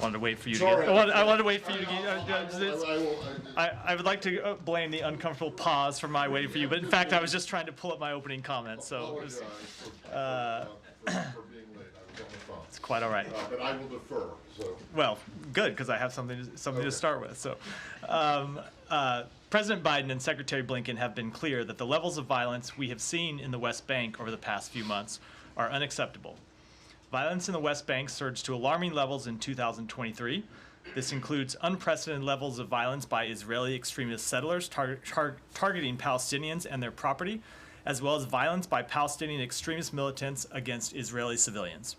wanted to wait for you to Sorry. get. I wanted to wait for you to get. I would like to blame the uncomfortable pause for my waiting for you, but in fact, I was just trying to pull up my opening comments. So it was, for being late. I was on the phone. it's quite all right. But I will defer. So. Well, good, because I have something to start with. So, President Biden and Secretary Blinken have been clear that the levels of violence we have seen in the West Bank over the past few months are unacceptable. Violence in the West Bank surged to alarming levels in 2023. This includes unprecedented levels of violence by Israeli extremist settlers targeting Palestinians and their property, as well as violence by Palestinian extremist militants against Israeli civilians.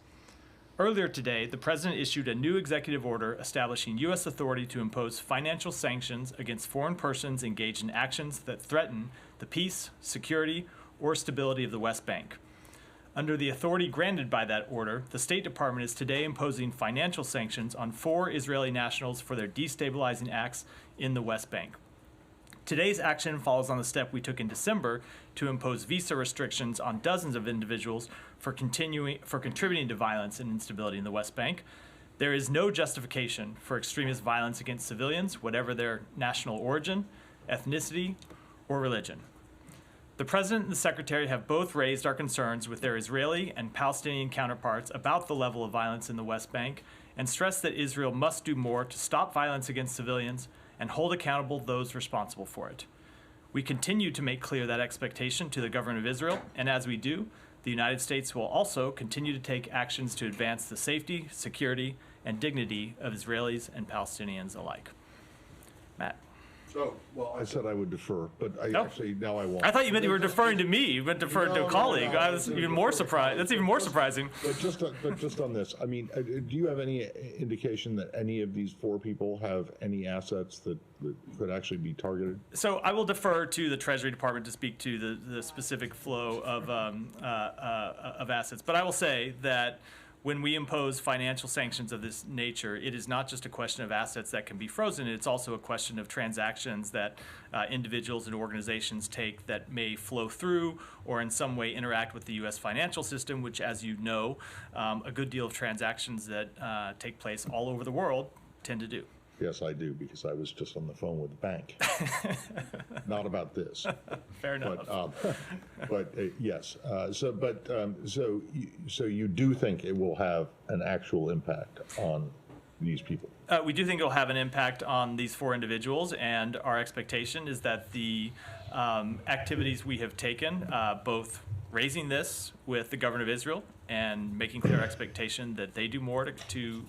Earlier today, the president issued a new executive order establishing U.S. authority to impose financial sanctions against foreign persons engaged in actions that threaten the peace, security, or stability of the West Bank. Under the authority granted by that order, the State Department is today imposing financial sanctions on 4 Israeli nationals for their destabilizing acts in the West Bank. Today's action follows on the step we took in December to impose visa restrictions on dozens of individuals for contributing to violence and instability in the West Bank. There is no justification for extremist violence against civilians, whatever their national origin, ethnicity, or religion. The President and the Secretary have both raised our concerns with their Israeli and Palestinian counterparts about the level of violence in the West Bank and stressed that Israel must do more to stop violence against civilians and hold accountable those responsible for it. We continue to make clear that expectation to the government of Israel, and as we do, the United States will also continue to take actions to advance the safety, security, and dignity of Israelis and Palestinians alike. Matt. So, well, I said I would defer, but actually now I won't. I thought you meant you were deferring to me. You meant deferring to a colleague. I was even more surprised. That's even more surprising. But just on this, I mean, do you have any indication that any of these 4 people have any assets that could actually be targeted? So I will defer to the Treasury Department to speak to the specific flow of assets. But I will say that when we impose financial sanctions of this nature, it is not just a question of assets that can be frozen. It's also a question of transactions that individuals and organizations take that may flow through or in some way interact with the U.S. financial system, which, as you know, a good deal of transactions that take place all over the world tend to do. Yes, I do, because I was just on the phone with the bank. Not about this. Fair enough. But yes. So you do think it will have an actual impact on these people? We do think it will have an impact on these 4 individuals, and our expectation is that the activities we have taken, both raising this with the government of Israel and making clear expectation that they do more to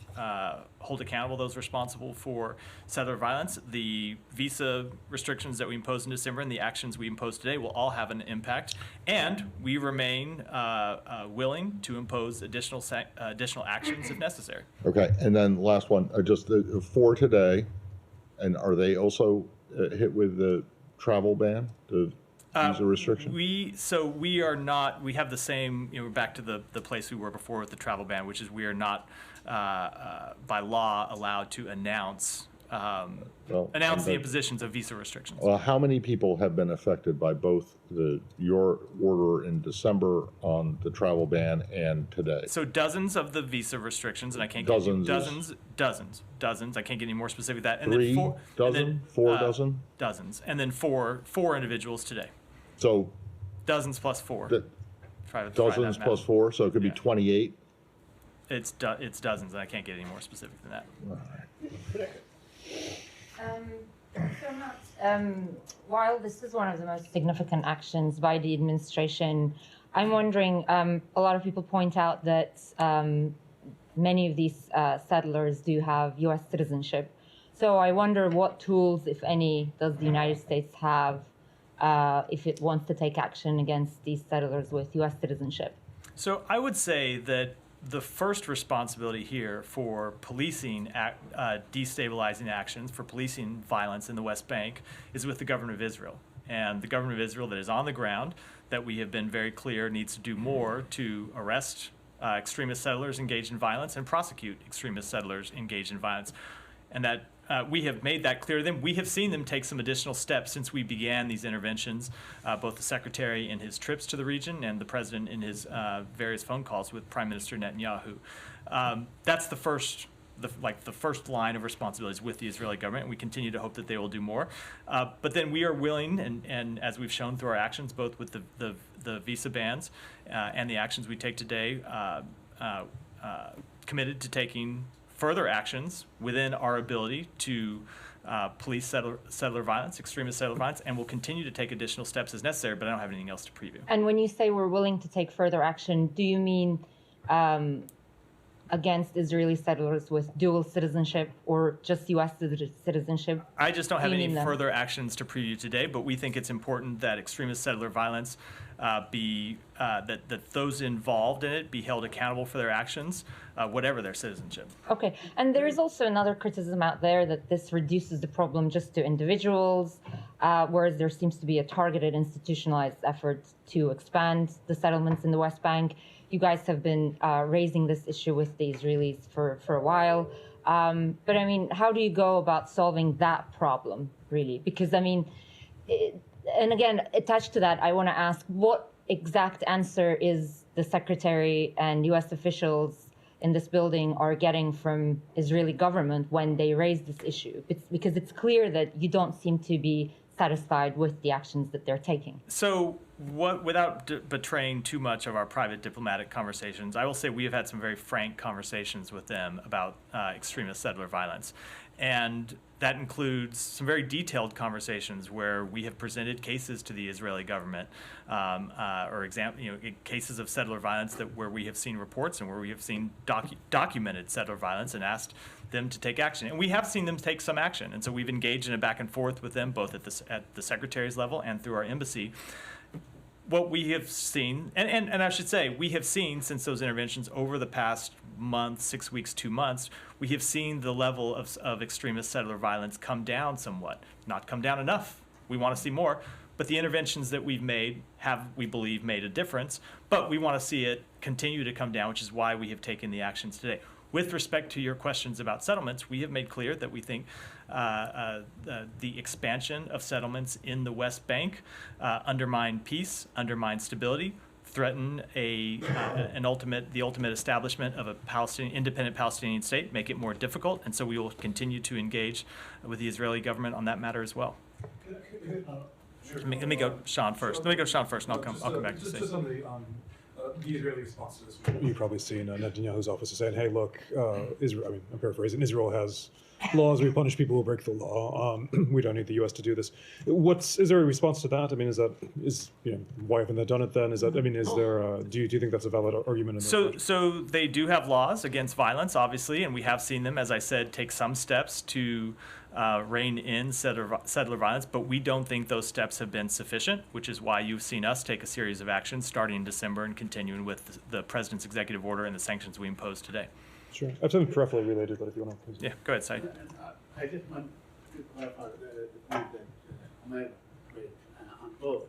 hold accountable those responsible for settler violence. The visa restrictions that we imposed in December and the actions we impose today will all have an impact, and we remain willing to impose additional actions if necessary. Okay, and then last one, just the 4 today, and are they also hit with the travel ban? Visa restriction? We are not. We have the same. We're back to the place we were before with the travel ban, which is we are not by law allowed to announce the impositions of visa restrictions. Well, how many people have been affected by both your order in December on the travel ban and today? So dozens of the visa restrictions, and I can't get dozens. I can't get any more specific than that. And 3 then dozen, 4 dozen, dozens, and then four individuals today. So dozens plus 4. Dozens plus 4, so it could be 28. It's dozens, and I can't get any more specific than that. All right. While this is one of the most significant actions by the administration, I'm wondering, a lot of people point out that many of these settlers do have U.S. citizenship. So I wonder what tools, if any, does the United States have if it wants to take action against these settlers with U.S. citizenship? So I would say that the first responsibility here for policing destabilizing actions, for policing violence in the West Bank, is with the government of Israel. And the government of Israel that is on the ground, that we have been very clear needs to do more to arrest extremist settlers engaged in violence and prosecute extremist settlers engaged in violence. And that we have made that clear to them. We have seen them take some additional steps since we began these interventions, both the Secretary in his trips to the region and the President in his various phone calls with Prime Minister Netanyahu. That's the first the first line of responsibilities with the Israeli government. We continue to hope that they will do more. But then we are willing, and as we've shown through our actions, both with the visa bans and the actions we take today, committed to taking further actions within our ability to police settler violence, extremist settler violence, and we'll continue to take additional steps as necessary, but I don't have anything else to preview. And when you say we're willing to take further action, do you mean against Israeli settlers with dual citizenship or just U.S. citizenship? I just don't have any further actions to preview today, but we think it's important that extremist settler violence that those involved in it be held accountable for their actions, whatever their citizenship. Okay, and there is also another criticism out there that this reduces the problem just to individuals, whereas there seems to be a targeted institutionalized effort to expand the settlements in the West Bank. You guys have been raising this issue with the Israelis for a while. But I mean, how do you go about solving that problem, really? Because I mean, and again, attached to that, I want to ask, what exact answer is the secretary and U.S. officials in this building are getting from Israeli government when they raise this issue? Because it's clear that you don't seem to be satisfied with the actions that they're taking. So without betraying too much of our private diplomatic conversations, I will say we have had some very frank conversations with them about extremist settler violence. And that includes some very detailed conversations where we have presented cases to the Israeli government, cases of settler violence where we have seen reports and where we have seen documented settler violence and asked them to take action. And we have seen them take some action. And so we've engaged in a back and forth with them, both at the secretary's level and through our embassy. What we have seen, and I should say, we have seen since those interventions over the past month, 6 weeks, 2 months, we have seen the level of extremist settler violence come down somewhat. Not come down enough. We want to see more. But the interventions that we've made have, we believe, made a difference. But we want to see it continue to come down, which is why we have taken the actions today. With respect to your questions about settlements, we have made clear that we think the expansion of settlements in the West Bank undermine peace, undermine stability, threaten the ultimate establishment of a independent Palestinian state, make it more difficult, and so we will continue to engage with the Israeli government on that matter as well. Sure. Let me go Sean first. Let me go Sean first, and I'll come back to say. Just on the Israeli response to this, you've probably seen Netanyahu's office is saying, "Hey, look, Israel." I mean, I'm paraphrasing. Israel has laws where we punish people who break the law. We don't need the U.S. to do this. Is there a response to that? I mean, why haven't they done it then? Is there? Do you think that's a valid argument? So they do have laws against violence, obviously, and we have seen them, as I said, take some steps to rein in settler violence, but we don't think those steps have been sufficient, which is why you've seen us take a series of actions starting in December and continuing with the president's executive order and the sanctions we imposed today. Sure. I have something peripherally related, but if you want to. Please. Yeah, go ahead, Said. I just want to clarify the point that Ahmed made on both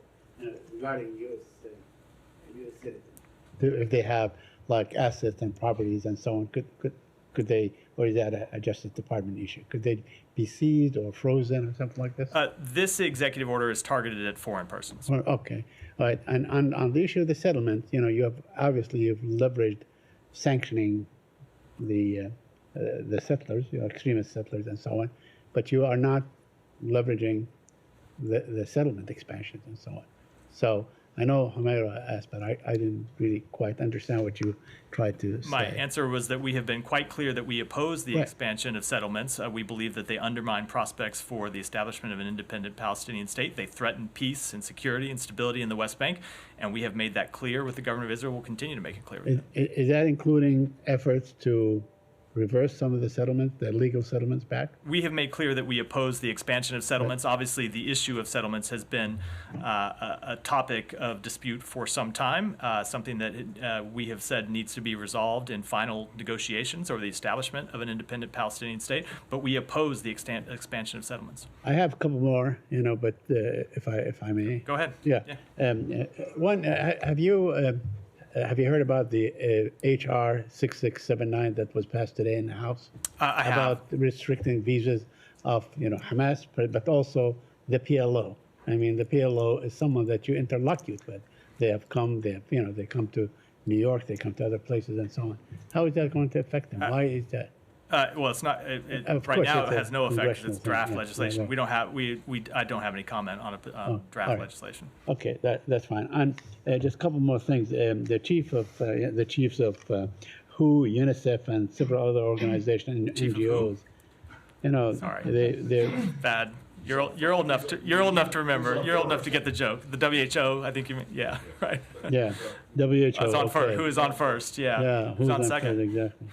regarding U.S. citizens. If they have like assets and properties and so on, could they, or is that a Justice Department issue? Could they be seized or frozen or something like this? This executive order is targeted at foreign persons. Okay, all right. And on the issue of the settlement, you've leveraged sanctioning the settlers, extremist settlers and so on, but you are not leveraging the settlement expansions and so on. So I know Homero asked, but I didn't really quite understand what you tried to say. My answer was that we have been quite clear that we oppose the expansion of settlements. We believe that they undermine prospects for the establishment of an independent Palestinian state. They threaten peace and security and stability in the West Bank, and we have made that clear with the government of Israel. We'll continue to make it clear with them. Is that including efforts to reverse some of the settlements, the legal settlements back? We have made clear that we oppose the expansion of settlements. Obviously, the issue of settlements has been a topic of dispute for some time, something that we have said needs to be resolved in final negotiations over the establishment of an independent Palestinian state, but we oppose the expansion of settlements. I have a couple more, but if I may. Go ahead. Yeah. One, have you heard about the HR 6679 that was passed today in the House? I have. About restricting visas of Hamas, but also the PLO. I mean, the PLO is someone that you interlocute with. They have come. They come to New York. They come to other places and so on. How is that going to affect them? Why is that? Well, it's not. Of Right course now, it's it a has no effect. 'Cause congressional it's draft thing, yeah, legislation. yeah. We don't have. I don't have any comment on all draft right. legislation. Okay, that's fine. And just a couple more things. The chiefs of WHO, UNICEF, and several other organizations and Chief of who? NGOs, you know, Sorry. they're Bad. You're old enough to remember. You're old enough to get the joke. The WHO. I think you mean. Yeah. Right. yeah, WHO. That's on first. okay. Who is on first? Yeah. Yeah, Who's on first, second? exactly.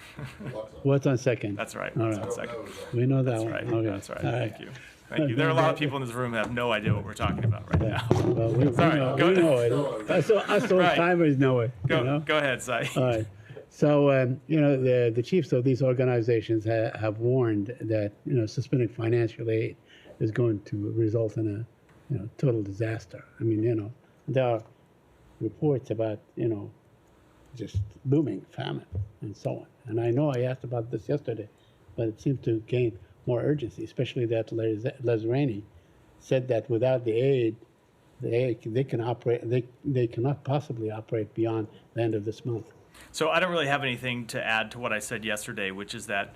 What's on second? That's right. All Who's right. on second? We know that That's one. right. Okay. That's right. All Thank you. Thank you. There are a lot of people in this room who have no idea what we're talking about right Yeah. now. Well, we Sorry, know, go we ahead. know it. Us old Right. timers know it. Go, You know? go ahead, Sai. All right. So, you know, the chiefs of these organizations have warned that, you know, suspending financial aid is going to result in a, you know, total disaster. I mean, you know, there are reports about, you know, just booming famine and so on. And I know I asked about this yesterday, but it seems to gain more urgency, especially that Lazrani said that without the aid, they can operate. They cannot possibly operate beyond the end of this month. So I don't really have anything to add to what I said yesterday, which is that,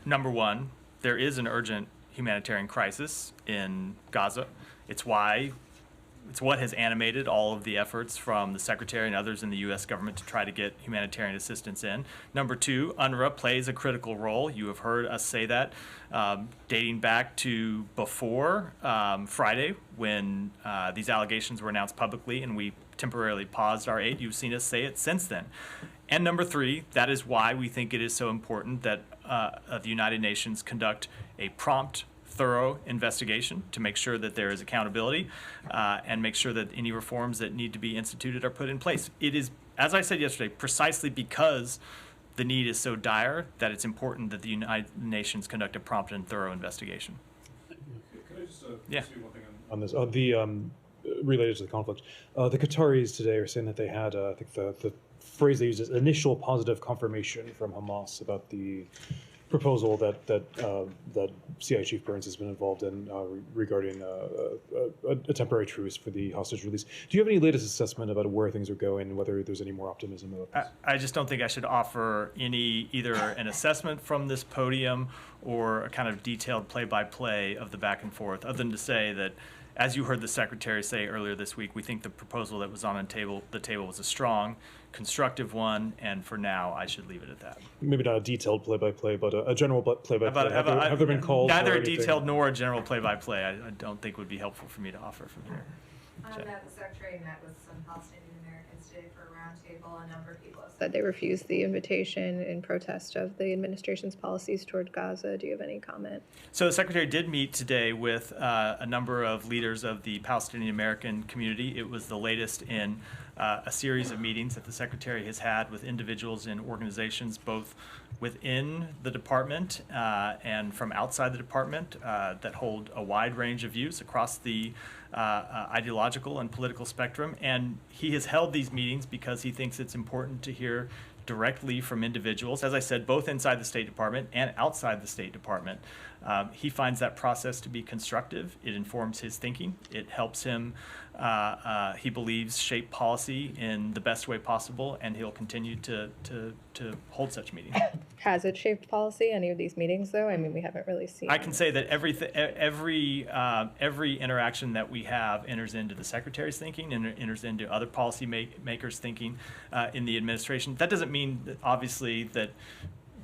number one, there is an urgent humanitarian crisis in Gaza. It's what has animated all of the efforts from the Secretary and others in the U.S. government to try to get humanitarian assistance in. Number two, UNRWA plays a critical role. You have heard us say that dating back to before Friday when these allegations were announced publicly and we temporarily paused our aid. You've seen us say it since then. And number three, that is why we think it is so important that the United Nations conduct a prompt, thorough investigation to make sure that there is accountability and make sure that any reforms that need to be instituted are put in place. It is, as I said yesterday, precisely because the need is so dire that it's important that the United Nations conduct a prompt and thorough investigation. Can I just Yeah. say one thing on this? Related to the conflict, the Qataris today are saying that they had, I think the phrase they used is initial positive confirmation from Hamas about the proposal that CIA Chief Burns has been involved in regarding a temporary truce for the hostage release. Do you have any latest assessment about where things are going and whether there's any more optimism about this? I just don't think I should offer either an assessment from this podium or a kind of detailed play-by-play of the back and forth, other than to say that, as you heard the Secretary say earlier this week, we think the proposal that was on the table was a strong, constructive one, and for now, I should leave it at that. Maybe not a detailed play-by-play, but a general play-by-play. Have there been calls? Neither for a anything? detailed nor a general play-by-play. I don't think would be helpful for me to offer from here. The Secretary met with some Palestinian Americans today for a roundtable. A number of people have said they refused the invitation in protest of the administration's policies toward Gaza. Do you have any comment? So the Secretary did meet today with a number of leaders of the Palestinian American community. It was the latest in a series of meetings that the Secretary has had with individuals and organizations, both within the department and from outside the department, that hold a wide range of views across the ideological and political spectrum. And he has held these meetings because he thinks it's important to hear directly from individuals, as I said, both inside the State Department and outside the State Department. He finds that process to be constructive. It informs his thinking. It helps him, he believes, shape policy in the best way possible, and he'll continue to hold such meetings. Has it shaped policy, any of these meetings, though? I mean, we haven't really seen. I can say that every interaction that we have enters into the Secretary's thinking and enters into other policy makers' thinking in the administration. That doesn't mean, that, obviously, that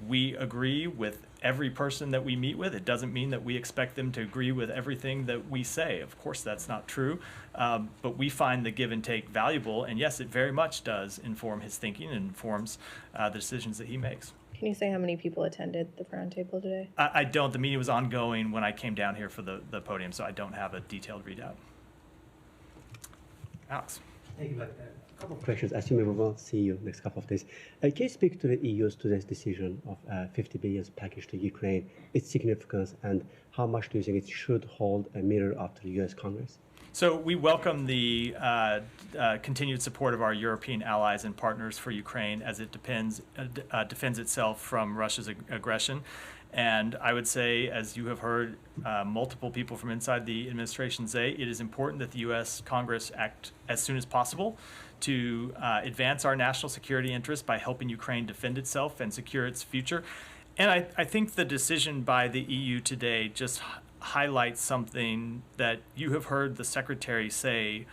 we agree with every person that we meet with. It doesn't mean that we expect them to agree with everything that we say. Of course, that's not true. But we find the give and take valuable. And yes, it very much does inform his thinking and informs the decisions that he makes. Can you say how many people attended the roundtable today? I don't. The meeting was ongoing when I came down here for the podium, so I don't have a detailed readout. Alex. Thank you. A couple of questions. Assuming we will see you next couple of days. Can you speak to the EU's today's decision of 50 billion package to Ukraine, its significance, and how much do you think it should hold a mirror after the U.S. Congress? So we welcome the continued support of our European allies and partners for Ukraine as it defends itself from Russia's aggression. And I would say, as you have heard multiple people from inside the administration say, it is important that the U.S. Congress act as soon as possible to advance our national security interests by helping Ukraine defend itself and secure its future. And I think the decision by the EU today just highlights something that you have heard the Secretary say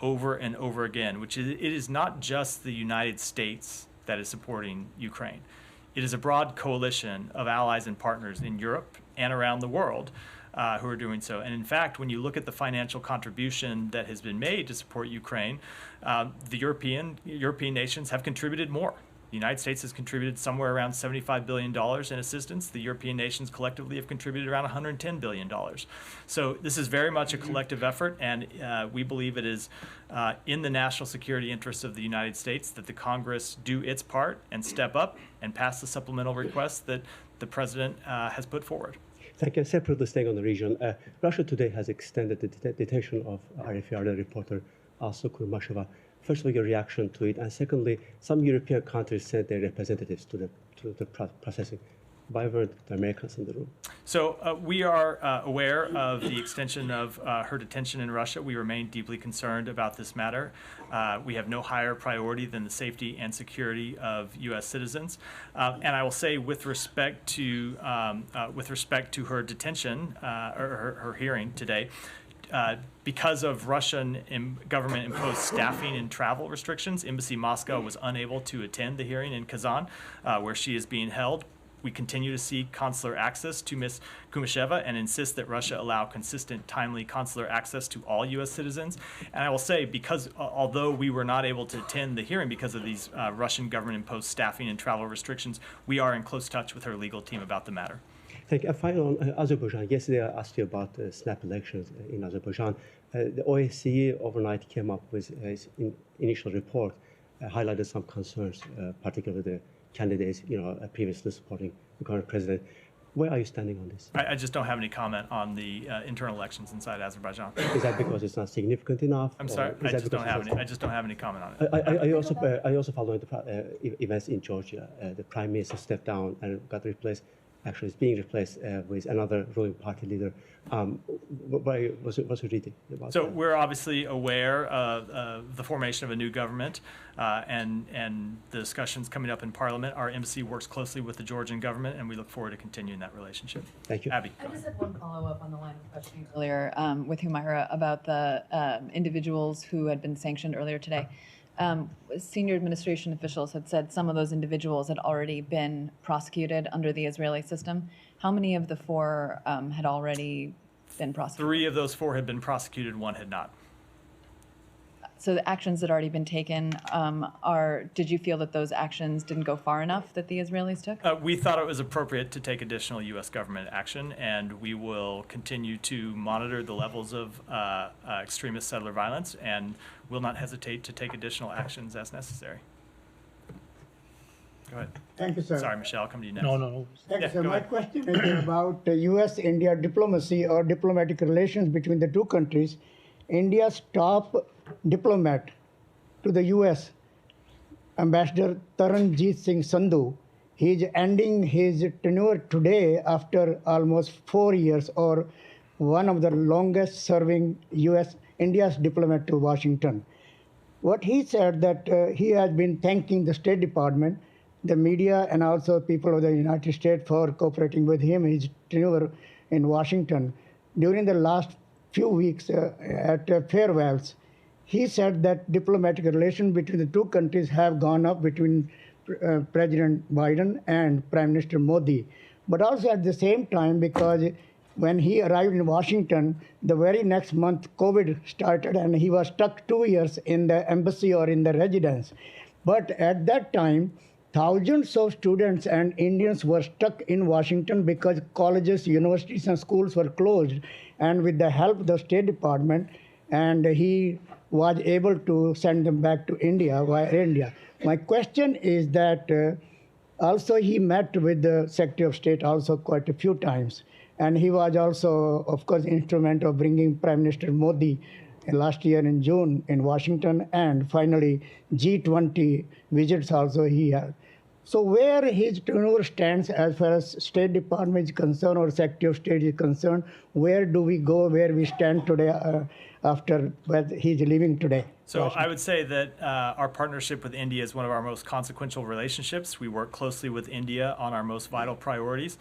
over and over again, which is it is not just the United States that is supporting Ukraine. It is a broad coalition of allies and partners in Europe and around the world who are doing so. And in fact, when you look at the financial contribution that has been made to support Ukraine, the European nations have contributed more. The United States has contributed somewhere around $75 billion in assistance. The European nations collectively have contributed around $110 billion. So this is very much a collective effort, and we believe it is in the national security interests of the United States that the Congress do its part and step up and pass the supplemental request that the President has put forward. Thank you. Separately staying on the region, Russia today has extended the detention of RFE reporter Alsu Kurmasheva. First of all, your reaction to it, and secondly, some European countries sent their representatives to the processing. Why weren't the Americans in the room? So we are aware of the extension of her detention in Russia. We remain deeply concerned about this matter. We have no higher priority than the safety and security of U.S. citizens. And I will say, with respect to her detention or her hearing today, because of Russian government-imposed staffing and travel restrictions, Embassy Moscow was unable to attend the hearing in Kazan, where she is being held. We continue to seek consular access to Ms. Kumasheva and insist that Russia allow consistent, timely consular access to all U.S. citizens. And I will say, because although we were not able to attend the hearing because of these Russian government-imposed staffing and travel restrictions, we are in close touch with her legal team about the matter. Thank you. Finally, on Azerbaijan, yesterday I asked you about snap elections in Azerbaijan. The OSCE overnight came up with its initial report, highlighted some concerns, particularly the candidates, previously supporting the current president. Where are you standing on this? I just don't have any comment on the internal elections inside Azerbaijan. Is that because it's not significant enough? I'm sorry, I just don't have any comment on it. I also followed the events in Georgia. The prime minister stepped down and got replaced. Actually, is being replaced with another ruling party leader. What's your reading about So that? we're obviously aware of the formation of a new government and the discussions coming up in Parliament. Our embassy works closely with the Georgian government, and we look forward to continuing that relationship. Thank you. Abby. I just had one follow-up on the line of questioning earlier with Humaira about the individuals who had been sanctioned earlier today. Senior administration officials had said some of those individuals had already been prosecuted under the Israeli system. How many of the four had already been prosecuted? 3 of those 4 had been prosecuted, 1 had not. So the actions that had already been taken did you feel that those actions didn't go far enough that the Israelis took? We thought it was appropriate to take additional U.S. government action, and we will continue to monitor the levels of extremist settler violence and will not hesitate to take additional actions as necessary. Go ahead. Thank you, sir. Sorry, Michelle, I'll come to you next. No. Thank you, sir. go My ahead. question is about U.S.-India diplomacy or diplomatic relations between the two countries. India's top diplomat to the U.S., Ambassador Taranjeet Singh Sandhu, he is ending his tenure today after almost 4 years, or one of the longest serving India's diplomat to Washington. What he said that he has been thanking the State Department, the media, and also people of the United States for cooperating with him, his tenure in Washington. During the last few weeks at farewells, he said that diplomatic relations between the two countries have gone up between President Biden and Prime Minister Modi. But also at the same time, because when he arrived in Washington, the very next month, COVID started, and he was stuck 2 years in the embassy or in the residence. But at that time, thousands of students and Indians were stuck in Washington because colleges, universities, and schools were closed. And with the help of the State Department, and he was able to send them back to India via India. My question is that also he met with the Secretary of State also quite a few times. And he was also, of course, instrumental of bringing Prime Minister Modi last year in June in Washington, and finally G20 visits also he had. So where his tenure stands as far as State Department is concerned or Secretary of State is concerned, where do we go, where we stand today after he's leaving today? So Washington? I would say that our partnership with India is one of our most consequential relationships. We work closely with India on our most vital priorities.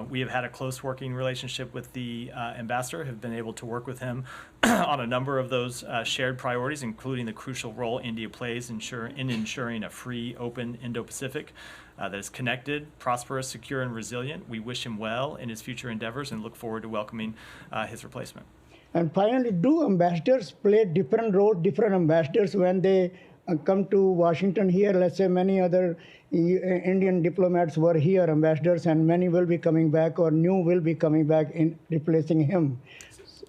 We have had a close working relationship with the ambassador, have been able to work with him on a number of those shared priorities, including the crucial role India plays in ensuring a free, open Indo-Pacific that is connected, prosperous, secure, and resilient. We wish him well in his future endeavors and look forward to welcoming his replacement. And finally, do ambassadors play different roles, different ambassadors when they come to Washington here? Let's say many other Indian diplomats were here, ambassadors, and many will be coming back or new will be coming back in replacing him.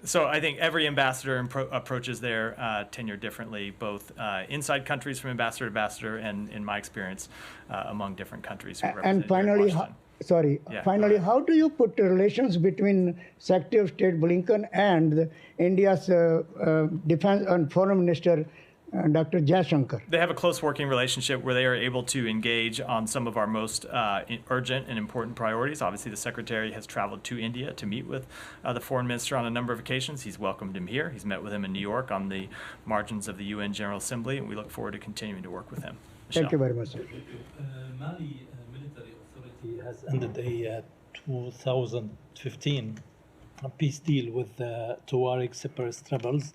So I think every ambassador approaches their tenure differently, both inside countries from ambassador to ambassador, and in my experience, among different countries who represent And finally, Yeah, how do you put the relations between Secretary of State Blinken and India's Defense and Foreign Minister, Dr. Jaishankar? They have a close working relationship where they are able to engage on some of our most urgent and important priorities. Obviously, the Secretary has traveled to India to meet with the Foreign Minister on a number of occasions. He's welcomed him here. He's met with him in New York on the margins of the UN General Assembly, and we look forward to continuing to work with him. Michelle. Thank you very much. Mali military authority has ended a 2015 peace deal with the Tuareg separatist rebels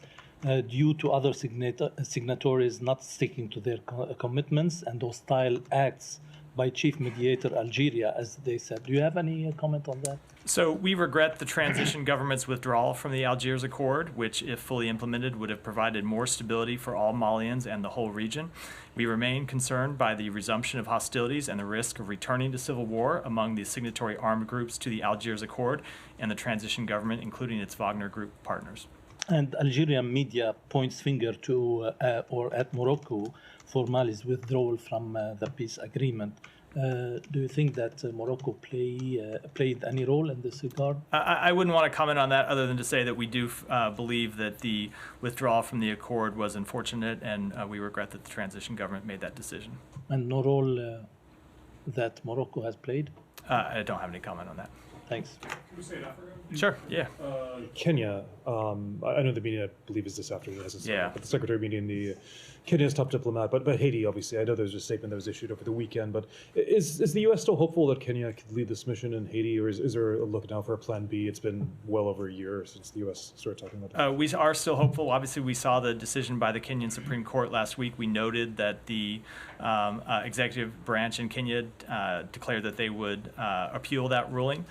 due to other signatories not sticking to their commitments and hostile acts by chief mediator Algeria, as they said. Do you have any comment on that? So we regret the transition government's withdrawal from the Algiers Accord, which, if fully implemented, would have provided more stability for all Malians and the whole region. We remain concerned by the resumption of hostilities and the risk of returning to civil war among the signatory armed groups to the Algiers Accord and the transition government, including its Wagner Group partners. And Algerian media points finger to or at Morocco for Mali's withdrawal from the peace agreement. Do you think that Morocco played any role in this regard? I wouldn't want to comment on that other than to say that we do believe that the withdrawal from the accord was unfortunate, and we regret that the transition government made that decision. And no role that Morocco has played? I don't have any comment on that. Thanks. Can we say Africa? Sure, yeah. Kenya, I know the meeting, I believe, is this afternoon, hasn't Yeah. but the Secretary meeting the Kenya's top diplomat, but Haiti, obviously, I know there's a statement that was issued over the weekend, but is the U.S. still hopeful that Kenya could lead this mission in Haiti, or is there a look now for a plan B? It's been well over a year since the U.S. started talking about that. We are still hopeful. Obviously, we saw the decision by the Kenyan Supreme Court last week. We noted that the executive branch in Kenya declared that they would appeal that ruling.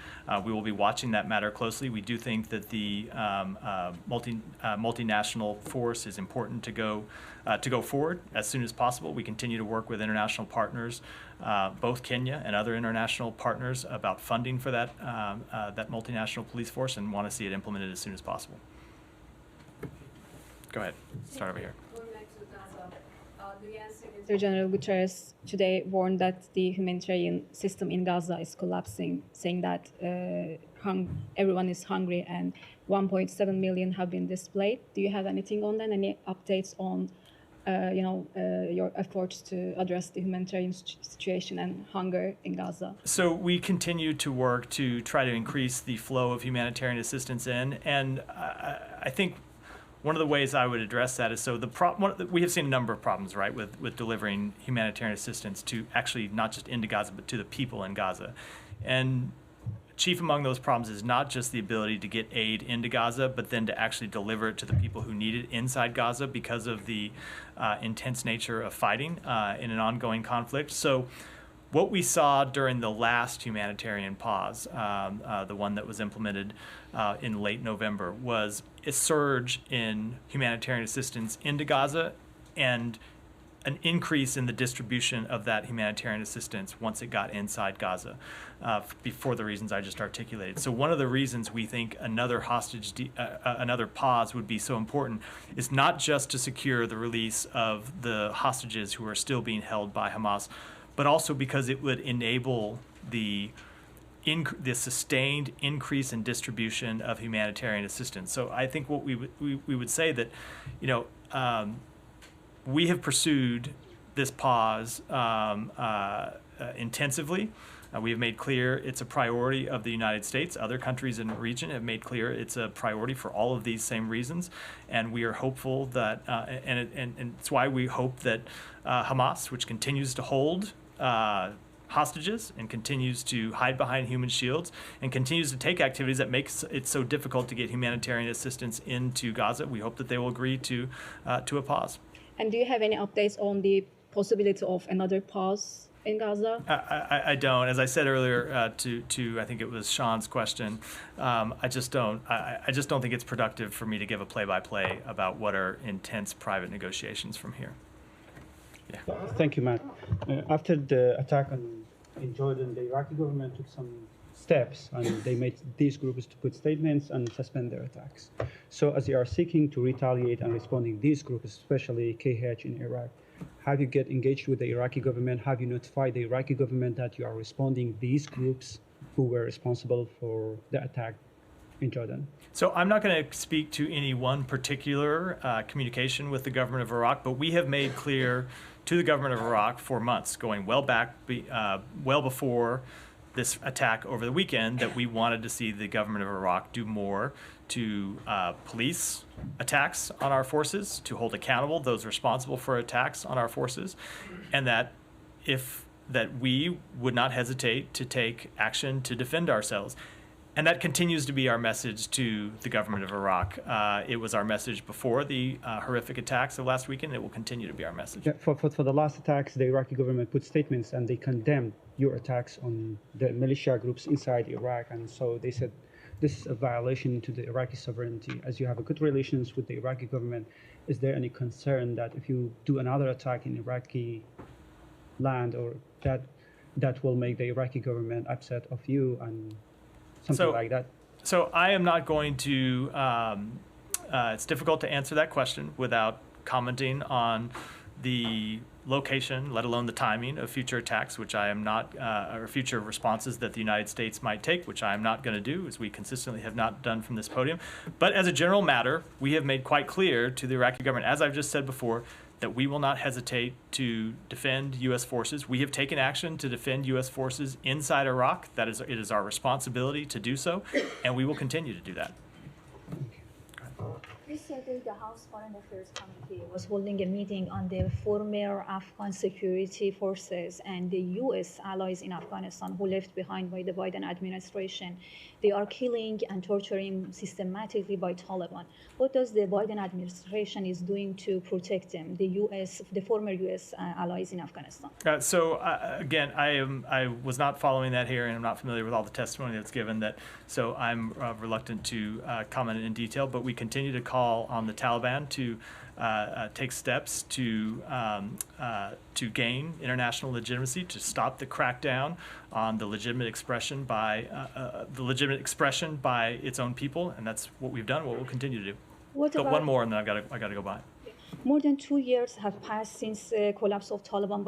We will be watching that matter closely. We do think that the multinational force is important to go forward as soon as possible. We continue to work with international partners, both Kenya and other international partners, about funding for that multinational police force, and want to see it implemented as soon as possible. Go ahead. Start over here. The UN Secretary General Guterres today warned that the humanitarian system in Gaza is collapsing, saying that everyone is hungry and 1.7 million have been displaced. Do you have anything on that? Any updates on your efforts to address the humanitarian situation and hunger in Gaza? So we continue to work to try to increase the flow of humanitarian assistance in, and I think one of the ways I would address that is, so we have seen a number of problems, right, with delivering humanitarian assistance to actually not just into Gaza, but to the people in Gaza. And chief among those problems is not just the ability to get aid into Gaza, but then to actually deliver it to the people who need it inside Gaza because of the intense nature of fighting in an ongoing conflict. So what we saw during the last humanitarian pause, the one that was implemented in late November, was a surge in humanitarian assistance into Gaza and an increase in the distribution of that humanitarian assistance once it got inside Gaza, for the reasons I just articulated. So one of the reasons we think another pause would be so important is not just to secure the release of the hostages who are still being held by Hamas, but also because it would enable the sustained increase in distribution of humanitarian assistance. So I think what we would say that, we have pursued this pause intensively. We have made clear it's a priority of the United States. Other countries in the region have made clear it's a priority for all of these same reasons, and we are hopeful that, and it's why we hope that Hamas, which continues to hold hostages and continues to hide behind human shields and continues to take activities that makes it so difficult to get humanitarian assistance into Gaza, we hope that they will agree to a pause. And do you have any updates on the possibility of another pause in Gaza? I don't. As I said earlier to I think it was Sean's question, I just don't think it's productive for me to give a play-by-play about what are intense private negotiations from here. Yeah. Thank you, Matt. After the attack in Jordan, the Iraqi government took some steps, and they made these groups to put statements and suspend their attacks. So as they are seeking to retaliate and responding, these groups, especially KH in Iraq, have you get engaged with the Iraqi government? Have you notified the Iraqi government that you are responding these groups who were responsible for the attack in Jordan? So I'm not going to speak to any one particular communication with the government of Iraq, but we have made clear to the government of Iraq for months, going well back, well before this attack over the weekend, that we wanted to see the government of Iraq do more to police attacks on our forces, to hold accountable those responsible for attacks on our forces, and that we would not hesitate to take action to defend ourselves. And that continues to be our message to the government of Iraq. It was our message before the horrific attacks of last weekend. It will continue to be our message. Yeah, for the last attacks, the Iraqi government put statements and they condemned your attacks on the militia groups inside Iraq. And so they said this is a violation to the Iraqi sovereignty. As you have a good relations with the Iraqi government, is there any concern that if you do another attack in Iraqi land, or that will make the Iraqi government upset of you and something like that? So I am not going to, it's difficult to answer that question without commenting on the location, let alone the timing of future attacks, which I am not, or future responses that the United States might take, which I am not going to do, as we consistently have not done from this podium. But as a general matter, we have made quite clear to the Iraqi government, as I've just said before, that we will not hesitate to defend U.S. forces. We have taken action to defend U.S. forces inside Iraq. It is our responsibility to do so, and we will continue to do that. Recently, the House Foreign Affairs Committee was holding a meeting on the former Afghan security forces and the U.S. allies in Afghanistan who left behind by the Biden administration. They are killing and torturing systematically by Taliban. What does the Biden administration is doing to protect them, the former U.S. allies in Afghanistan? Again, I was not following that here, and I'm not familiar with all the testimony that's given. So I'm reluctant to comment in detail. But we continue to call on the Taliban to take steps to gain international legitimacy, to stop the crackdown on the legitimate expression by its own people, and that's what we've done. What we'll continue to do. One more, and then I got to go by. More than 2 years have passed since collapse of Taliban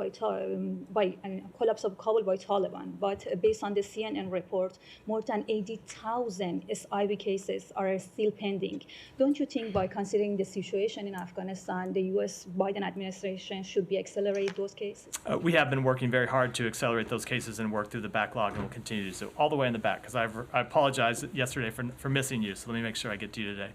collapse of Kabul by Taliban. But based on the CNN report, more than 80,000 SIV cases are still pending. Don't you think, by considering the situation in Afghanistan, the U.S. Biden administration should accelerate those cases? We have been working very hard to accelerate those cases and work through the backlog, and we'll continue to do so all the way in the back. Because I apologize yesterday for missing you. So let me make sure I get to you today.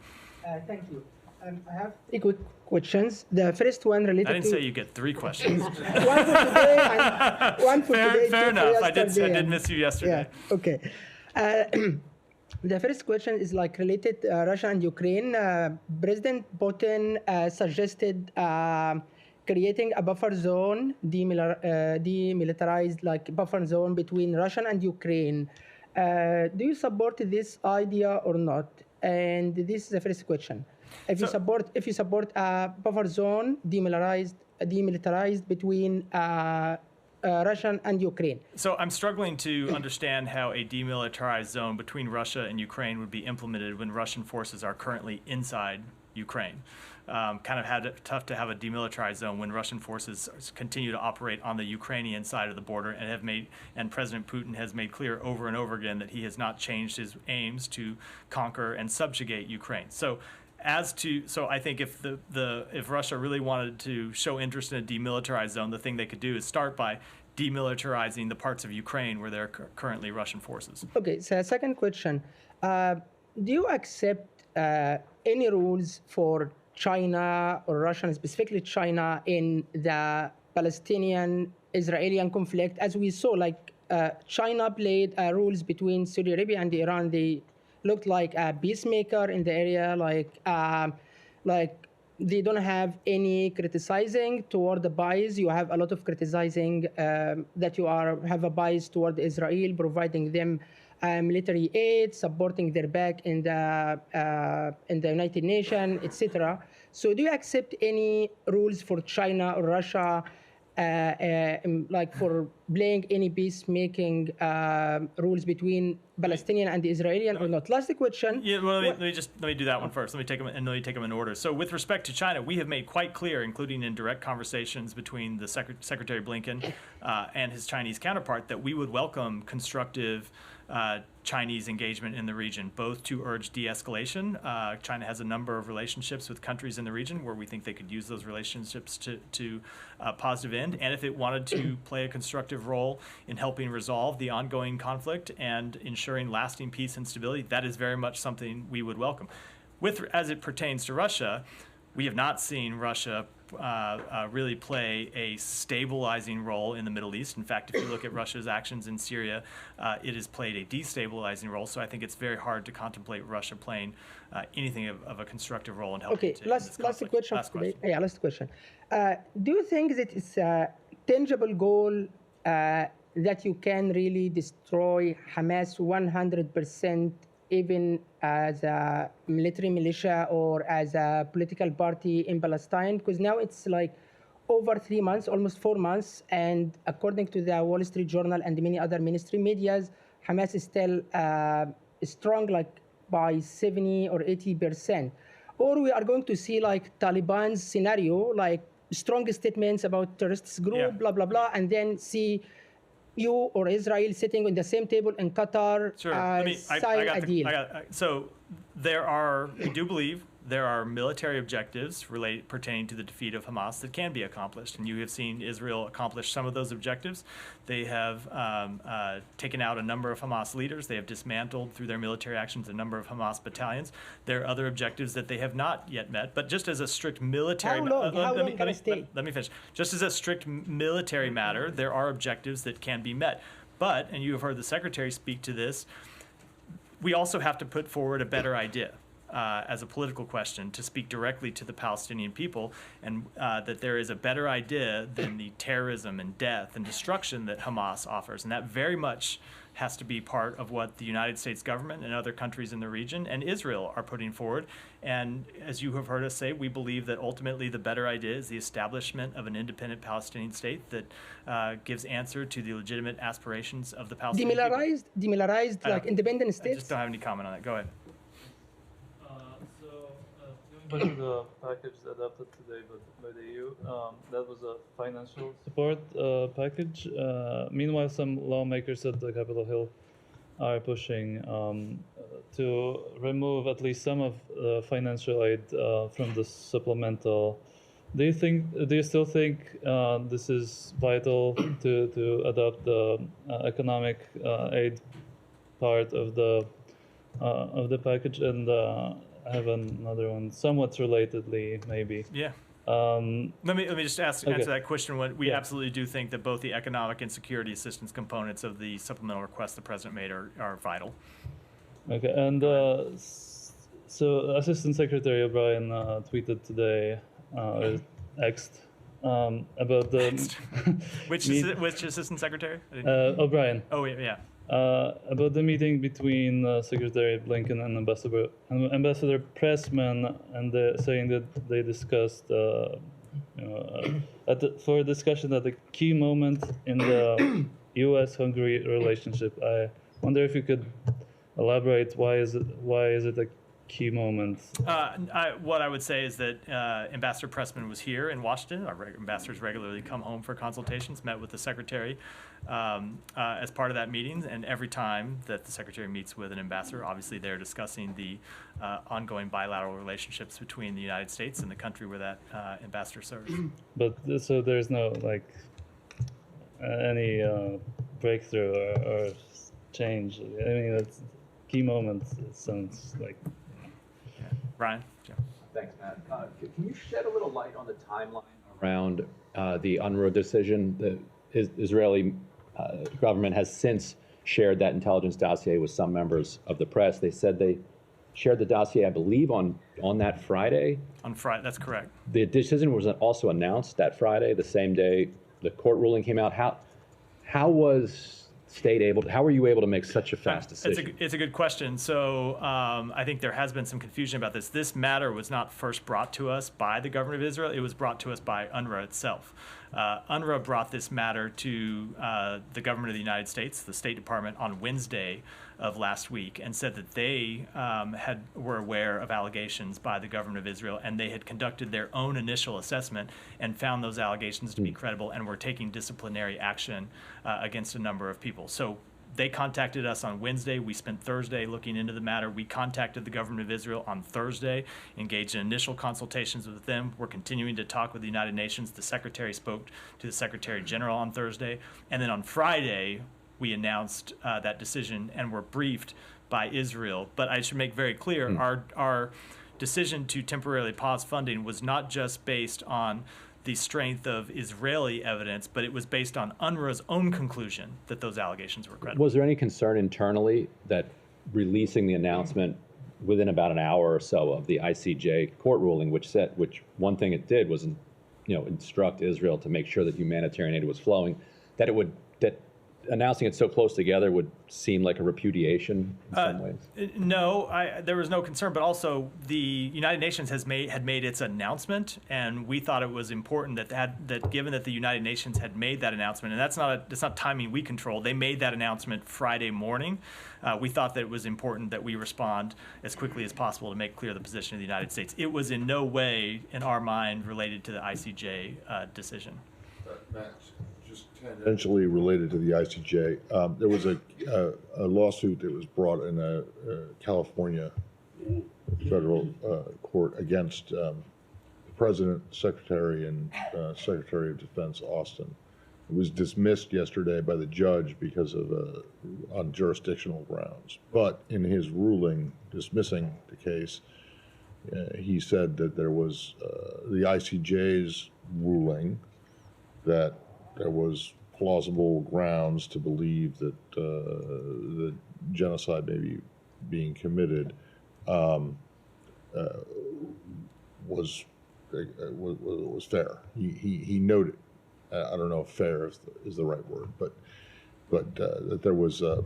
Thank you. I have 3 quick questions. The first one related to... I didn't say you get 3 questions. One for today and one for today. Fair enough. I did miss you yesterday. Yeah, okay. The first question is related to Russia and Ukraine. President Putin suggested creating a buffer zone, demilitarized buffer zone between Russia and Ukraine. Do you support this idea or not? And this is the first question. If you support a buffer zone demilitarized between Russia and Ukraine. So I'm struggling to understand how a demilitarized zone between Russia and Ukraine would be implemented when Russian forces are currently inside Ukraine. Kind of tough to have a demilitarized zone when Russian forces continue to operate on the Ukrainian side of the border and President Putin has made clear over and over again that he has not changed his aims to conquer and subjugate Ukraine. So I think if Russia really wanted to show interest in a demilitarized zone, the thing they could do is start by demilitarizing the parts of Ukraine where there are currently Russian forces. Okay, so second question. Do you accept any rules for China or Russia, specifically China, in the Palestinian-Israeli conflict? As we saw, like China played rules between Saudi Arabia and Iran. They looked like a peacemaker in the area, like they don't have any criticizing toward the bias. You have a lot of criticizing that you have a bias toward Israel, providing them military aid, supporting their back in the United Nations, etc. So do you accept any rules for China or Russia, like for playing any peacemaking rules between Palestinian and Israeli or not? Last question. Yeah, well, let me do that one first. Let me take them in order. So, with respect to China, we have made quite clear, including in direct conversations between the Secretary Blinken and his Chinese counterpart, that we would welcome constructive Chinese engagement in the region, both to urge de-escalation. China has a number of relationships with countries in the region where we think they could use those relationships to a positive end, and if it wanted to play a constructive role in helping resolve the ongoing conflict and ensuring lasting peace and stability, that is very much something we would welcome. As it pertains to Russia, we have not seen Russia really play a stabilizing role in the Middle East. In fact, if you look at Russia's actions in Syria, it has played a destabilizing role. So I think it's very hard to contemplate Russia playing anything of a constructive role in helping. Okay, last question. Yeah, last question. Do you think that it's a tangible goal that you can really destroy Hamas 100%? Even as a military militia or as a political party in Palestine? Because now it's like over 3 months, almost 4 months, and according to the Wall Street Journal and many other mainstream medias, Hamas is still strong, like by 70 or 80%. Or we are going to see like Taliban's scenario, like strong statements about terrorist group, blah, blah, blah, and then see you or Israel sitting on the same table in Qatar, sign a deal. So we do believe there are military objectives pertaining to the defeat of Hamas that can be accomplished, and you have seen Israel accomplish some of those objectives. They have taken out a number of Hamas leaders. They have dismantled through their military actions a number of Hamas battalions. There are other objectives that they have not yet met, but just as a strict military let me finish. Just as a strict military matter, there are objectives that can be met. But, and you have heard the Secretary speak to this, we also have to put forward a better idea. As a political question, to speak directly to the Palestinian people, and that there is a better idea than the terrorism and death and destruction that Hamas offers. And that very much has to be part of what the United States government and other countries in the region and Israel are putting forward. And as you have heard us say, we believe that ultimately the better idea is the establishment of an independent Palestinian state that gives answer to the legitimate aspirations of the Palestinian people. Demilitarized, like independent states? I just don't have any comment on that. Go ahead. Back to the package adopted today by the EU, that was a financial support package. Meanwhile, some lawmakers at the Capitol Hill are pushing to remove at least some of the financial aid from the supplemental. Do you still think this is vital to adopt the economic aid part of the package? And I have another one, somewhat relatedly, maybe. Yeah. Let me just answer that question. We absolutely do think that both the economic and security assistance components of the supplemental request the president made are vital. Okay, and so Assistant Secretary O'Brien tweeted today, or X'd, about the which Assistant Secretary? O'Brien. Oh yeah. About the meeting between Secretary Blinken and Ambassador Pressman, and saying that they discussed for discussion at a key moment in the U.S.-Hungary relationship. I wonder if you could elaborate why is it a key moment? What I would say is that Ambassador Pressman was here in Washington. Our ambassadors regularly come home for consultations, met with the Secretary as part of that meeting, and every time that the Secretary meets with an ambassador, obviously they're discussing the ongoing bilateral relationships between the United States and the country where that ambassador serves. But so there's no any breakthrough or change. I mean, that's key moments. It sounds like. Ryan? Yeah. Thanks, Matt. Can you shed a little light on the timeline around the UNRWA decision? The Israeli government has since shared that intelligence dossier with some members of the press. They said they shared the dossier, I believe, on that Friday. On Friday, that's correct. The decision was also announced that Friday, the same day the court ruling came out. How was state able to, how were you able to make such a fast decision? It's a good question. So I think there has been some confusion about this. This matter was not first brought to us by the government of Israel. It was brought to us by UNRWA itself. UNRWA brought this matter to the government of the United States, the State Department, on Wednesday of last week, and said that they were aware of allegations by the government of Israel, and they had conducted their own initial assessment and found those allegations to be credible and were taking disciplinary action against a number of people. So they contacted us on Wednesday. We spent Thursday looking into the matter. We contacted the government of Israel on Thursday, engaged in initial consultations with them. We're continuing to talk with the United Nations. The Secretary spoke to the Secretary General on Thursday. And then on Friday, we announced that decision and were briefed by Israel. But I should make very clear, our decision to temporarily pause funding was not just based on the strength of Israeli evidence, but it was based on UNRWA's own conclusion that those allegations were credible. Was there any concern internally that releasing the announcement within about an hour or so of the ICJ court ruling, which one thing it did was, instruct Israel to make sure that humanitarian aid was flowing, that announcing it so close together would seem like a repudiation in some ways? No, there was no concern, but also the United Nations had made its announcement, and we thought it was important that given that the United Nations had made that announcement, and that's not timing we control, they made that announcement Friday morning. We thought that it was important that we respond as quickly as possible to make clear the position of the United States. It was in no way, in our mind, related to the ICJ decision. Max, just tangentially related to the ICJ, there was a lawsuit that was brought in a California federal court against the President, Secretary, and Secretary of Defense Austin. It was dismissed yesterday by the judge because of on jurisdictional grounds. But in his ruling dismissing the case, he said that there was the ICJ's ruling that there was plausible grounds to believe that the genocide may be being committed was fair. He noted, I don't know if fair is the right word, but that there was at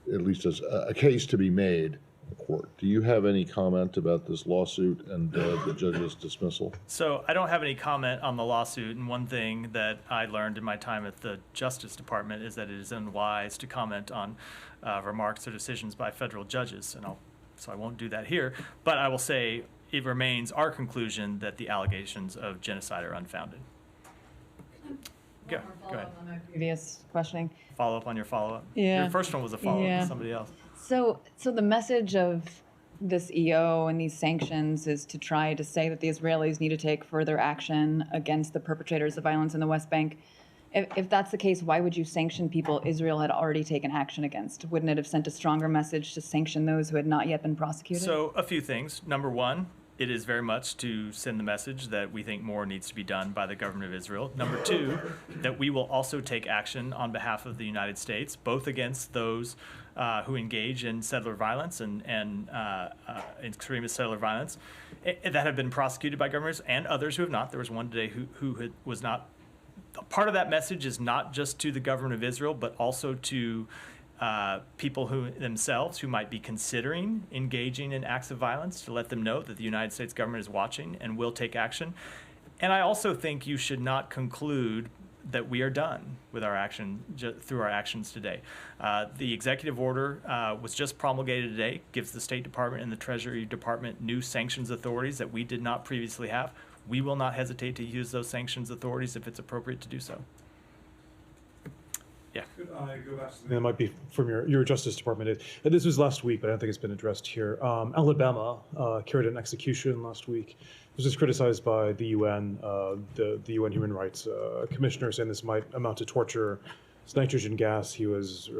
least a case to be made in the court. Do you have any comment about this lawsuit and the judge's dismissal? So I don't have any comment on the lawsuit, and one thing that I learned in my time at the Justice Department is that it is unwise to comment on remarks or decisions by federal judges, so I won't do that here, but I will say it remains our conclusion that the allegations of genocide are unfounded. Go ahead. On my previous questioning. Follow up on your follow-up? Yeah. Your first one was a follow-up to somebody else. So the message of this EO and these sanctions is to try to say that the Israelis need to take further action against the perpetrators of violence in the West Bank. If that's the case, why would you sanction people Israel had already taken action against? Wouldn't it have sent a stronger message to sanction those who had not yet been prosecuted? So a few things. Number one, it is very much to send the message that we think more needs to be done by the government of Israel. Number two, that we will also take action on behalf of the United States, both against those who engage in settler violence and extremist settler violence that have been prosecuted by governments, and others who have not. There was one today who was not. Part of that message is not just to the government of Israel, but also to people who themselves who might be considering engaging in acts of violence, to let them know that the United States government is watching and will take action. And I also think you should not conclude that we are done with our action through our actions today. The executive order was just promulgated today, gives the State Department and the Treasury Department new sanctions authorities that we did not previously have. We will not hesitate to use those sanctions authorities if it's appropriate to do so. Yeah. Could I go back to something that might be from your Justice Department? This was last week, but I don't think it's been addressed here. Alabama carried an execution last week. This was criticized by the UN, the UN Human Rights Commissioner, saying this might amount to torture. It's nitrogen gas. He was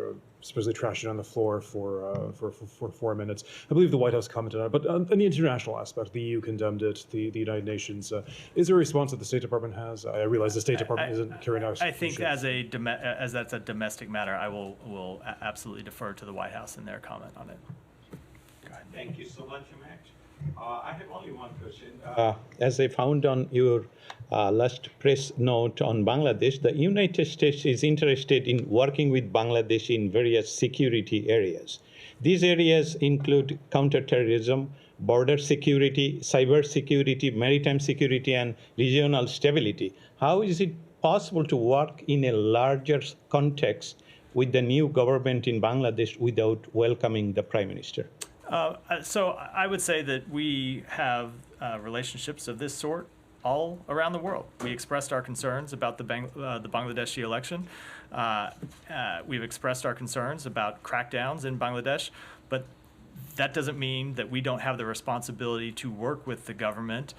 supposedly trashing on the floor for 4 minutes. I believe the White House commented on it, but on the international aspect, the EU condemned it. The United Nations. Is there a response that the State Department has? I realize the State Department isn't carrying out. I think as that's a domestic matter, I will absolutely defer to the White House in their comment on it. Go ahead. Thank you so much, Matt. I have only one question. As I found on your last press note on Bangladesh, the United States is interested in working with Bangladesh in various security areas. These areas include counterterrorism, border security, cyber security, maritime security, and regional stability. How is it possible to work in a larger context with the new government in Bangladesh without welcoming the Prime Minister? So I would say that we have relationships of this sort all around the world. We expressed our concerns about the Bangladeshi election. We've expressed our concerns about crackdowns in Bangladesh, but that doesn't mean that we don't have the responsibility to work with the government,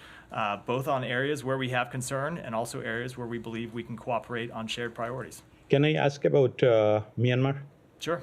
both on areas where we have concern and also areas where we believe we can cooperate on shared priorities. Can I ask about Myanmar? Sure.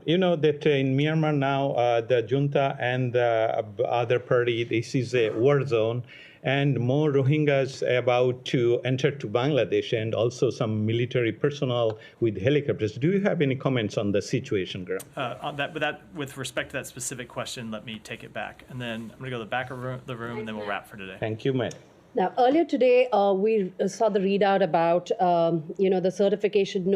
You know that in Myanmar now, the junta and the other party, this is a war zone, and more Rohingyas about to enter to Bangladesh, and also some military personnel with helicopters. Do you have any comments on the situation, Graham? On that, with respect to that specific question, let me take it back, and then I'm going to go to the back of the room, and then we'll wrap for today. Thank you, Matt. Now, earlier today, we saw the readout about, the certification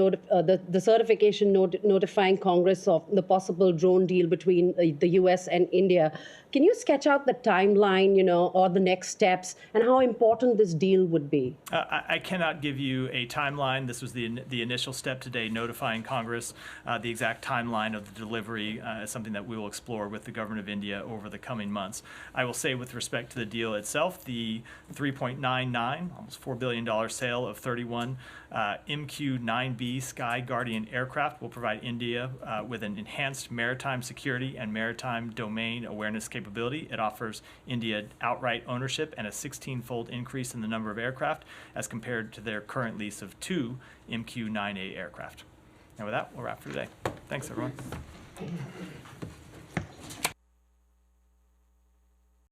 notifying Congress of the possible drone deal between the U.S. and India. Can you sketch out the timeline, or the next steps, and how important this deal would be? I cannot give you a timeline. This was the initial step today, notifying Congress. The exact timeline of the delivery is something that we will explore with the government of India over the coming months. I will say, with respect to the deal itself, the $3.99, almost $4 billion sale of 31 MQ-9B Sky Guardian aircraft will provide India with an enhanced maritime security and maritime domain awareness capability. It offers India outright ownership and a 16-fold increase in the number of aircraft as compared to their current lease of 2 MQ-9A aircraft. And with that, we'll wrap for today. Thanks, everyone.